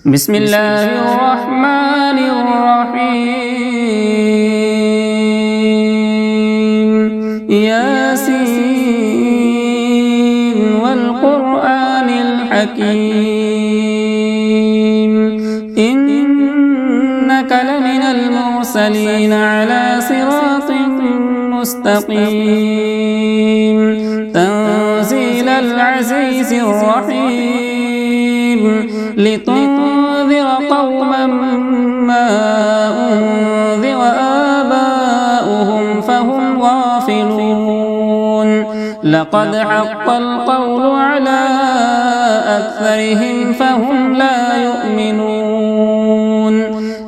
بسم الله الرحمن الرحيم ياسين والقرآن الحكيم إنك لمن المرسلين على صراط مستقيم تنزيل العزيز الرحيم لتنذر قوما ما أنذر آباؤهم فهم غافلون لقد حق القول على أكثرهم فهم لا يؤمنون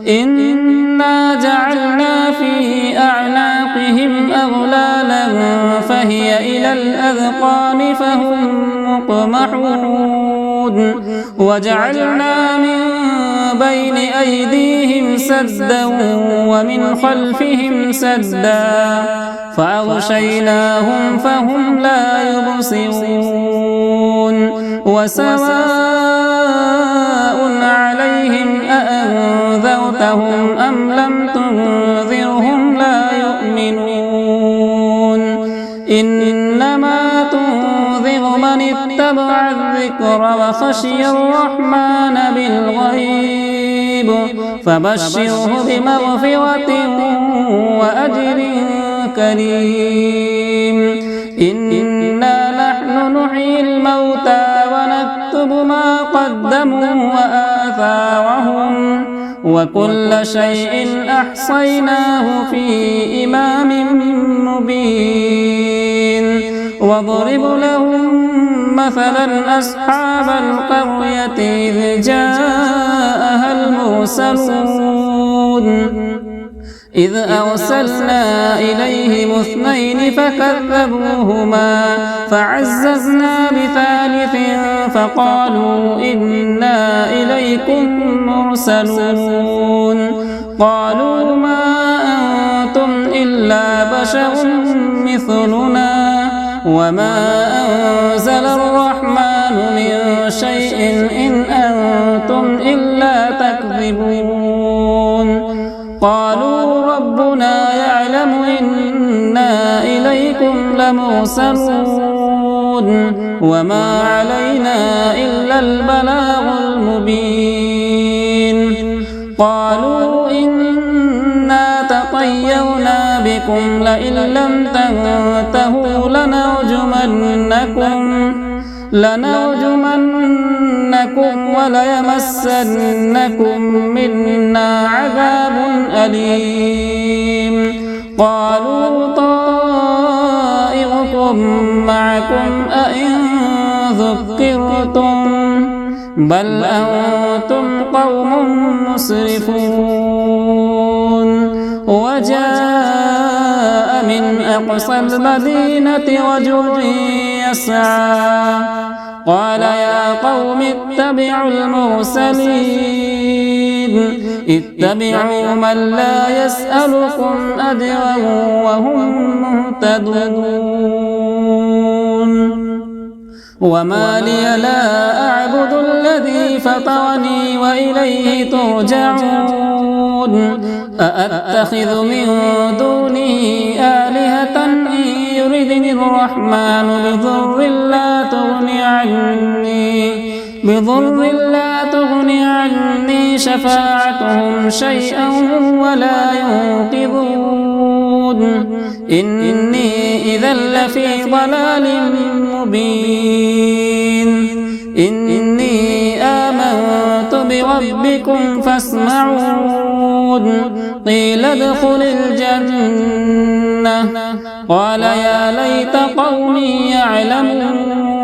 إنا جعلنا في أعناقهم أغلالا فهي إلى الأذقان فهم مقمحون وجعلنا من بين أيديهم سدا ومن خلفهم سدا فأغشيناهم فهم لا يبصرون وسواء عليهم أأنذرتهم أم لم تنذرهم لا يؤمنون إنما تنذر من اتبع الذكر وخشي الرحمن بالغيب فبشره بمغفرة وأجر كريم إنا نحن نحيي الموتى ونكتب ما قدموا وآثارهم وكل شيء أحصيناه في إمام مبين واضرب لهم مثلا أصحاب القرية إذ جاءها المرسلون إذ أرسلنا إليهم اثنين فكذبوهما فعززنا بثالث فقالوا إنا إليكم مرسلون قالوا ما أنتم إلا بشر مثلنا وما أنزل الرحمن من شيء إن أنتم إلا تكذبون قالوا ربنا يعلم إنا إليكم لمرسلون وما علينا إلا البلاغ المبين قالوا إنا تطيرنا بكم لئن لم تنتهوا لنرجمنكم وليمسنكم منا عذاب أليم قالوا طائركم معكم أئن ذكرتم بل أنتم قوم مسرفون وجاء من أقصى المدينة رجل يسعى قال يا قوم اتبعوا المرسلين اتبعوا من لا يسألكم أجرا وهم مهتدون وما لي لا أعبد الذي فطرني وإليه ترجعون أأتخذ من دونه آلهة إن يردني الرحمن بضر لا تغني عني شفاعتهم شيئا ولا ينقذون إني إذا لفي ضلال مبين إني آمنت بربكم فاسمعون قيل ادخل الجنة قال يا ليت قومي يعلمون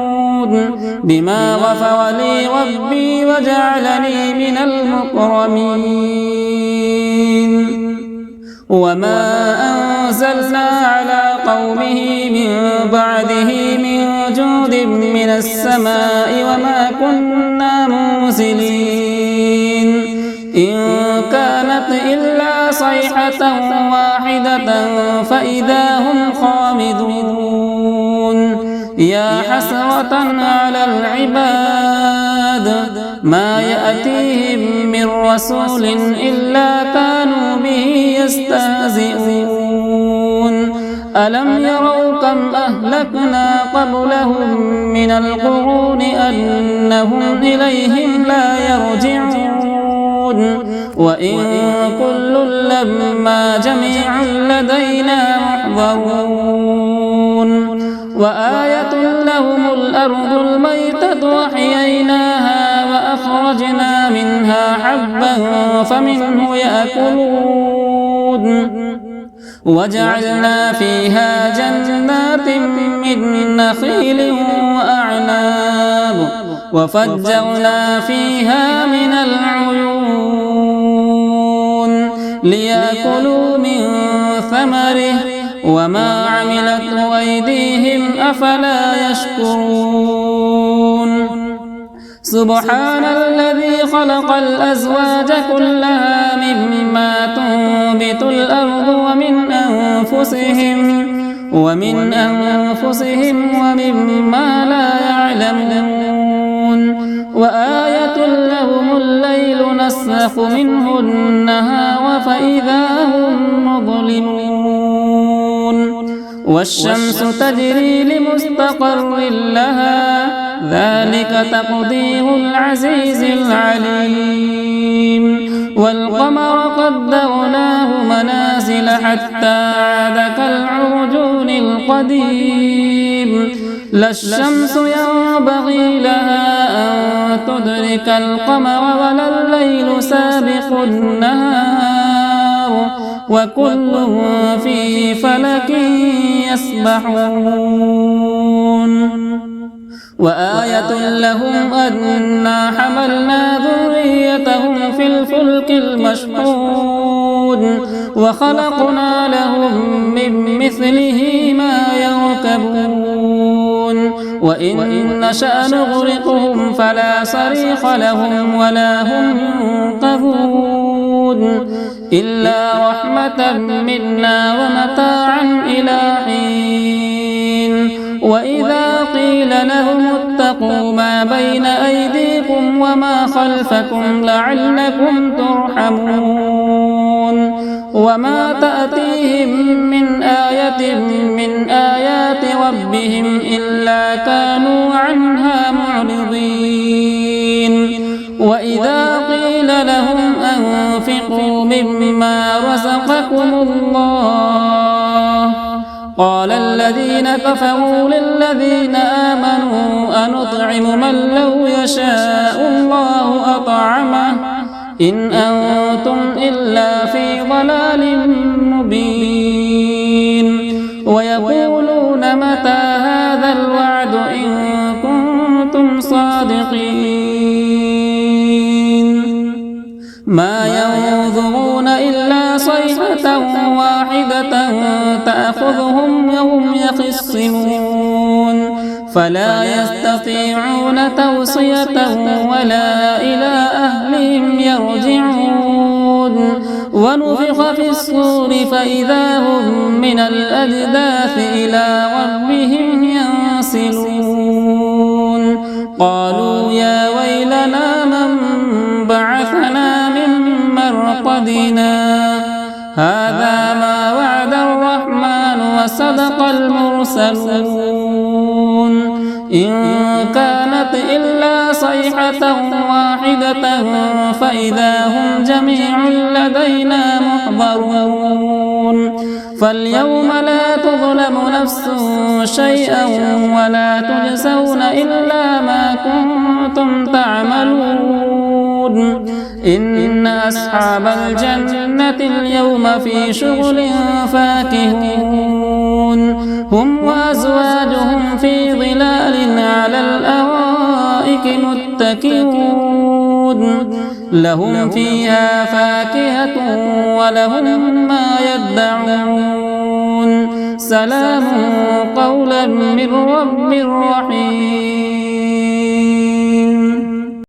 بما غفر لي ربي وجعلني من المكرمين وما أنزلنا على قومه من بعده من جود من السماء وما كنا منزلين إن كانت إلا صيحة واحدة فإذا هم خامدون يا حسرة على العباد ما يأتيهم من رسول إلا كانوا به يستهزئون ألم يروا كم أهلكنا قبلهم من القرون أنهم إليهم لا يرجعون وإن كل لما جميع لدينا محضرون وآية لهم الأرض الميتة وأحييناها وأخرجنا منها حبا فمنه يأكلون وجعلنا فيها جنات من نخيل وأعناب وفجرنا فيها من العيون ليأكلوا من ثمره وما عملته أيديهم أفلا يشكرون سبحان الذي خلق الأزواج كلها مما تنبت الأرض ومن أنفسهم ومما لا يعلمون وآية لهم الليل نسلخ منه النهار فإذا هم مظلمون والشمس تجري لمستقر لها ذلك تقدير العزيز العليم والقمر قدرناه منازل حتى عاد كالعرجون القديم لا الشمس ينبغي لها أن تدرك القمر ولا الليل سابق النهار وكل في فلك يسبحون وآية لهم أنا حملنا ذريتهم في الفلك المشحون وخلقنا لهم من مثله ما يركبون وإن نشأ نغرقهم فلا صريخ لهم ولا هم ينقذون إلا رحمة منا ومتاعا إلى حين وإذا قيل لهم اتقوا ما بين أيديكم وما خلفكم لعلكم ترحمون وما تأتيهم من آية من آيات ربهم إلا كانوا عنها معرضين وإذا قيل لهم أنفقوا مما رزقكم الله قال الذين كفروا للذين آمنوا أنطعم من لو يشاء الله أطعمه إن أنتم إلا في ضلال مبين ويقولون متى هذا الوعد إن كنتم صادقين ما ينظرون إلا صيحة واحدة تأخذهم وهم يخصمون فلا يستطيعون توصية ولا إلى أهلهم يرجعون ونفخ في الصور فإذا هم من الأجداث إلى ربهم ينسلون قالوا يا ويلنا من بعثنا من مرقدنا هذا ما وعد الرحمن وصدق المرسلون إن كانت إلا صيحة واحدة فإذا هم جميع لدينا محضرون فاليوم لا تظلم نفس شيئا ولا تجزون إلا ما كنتم تعملون إن أصحاب الجنة اليوم في شغل فاكهون هم وأزواجهم في ظلال على الأرائك متكئون لهم فيها فاكهة ولهم ما يدعون سلام قولا من رب رحيم.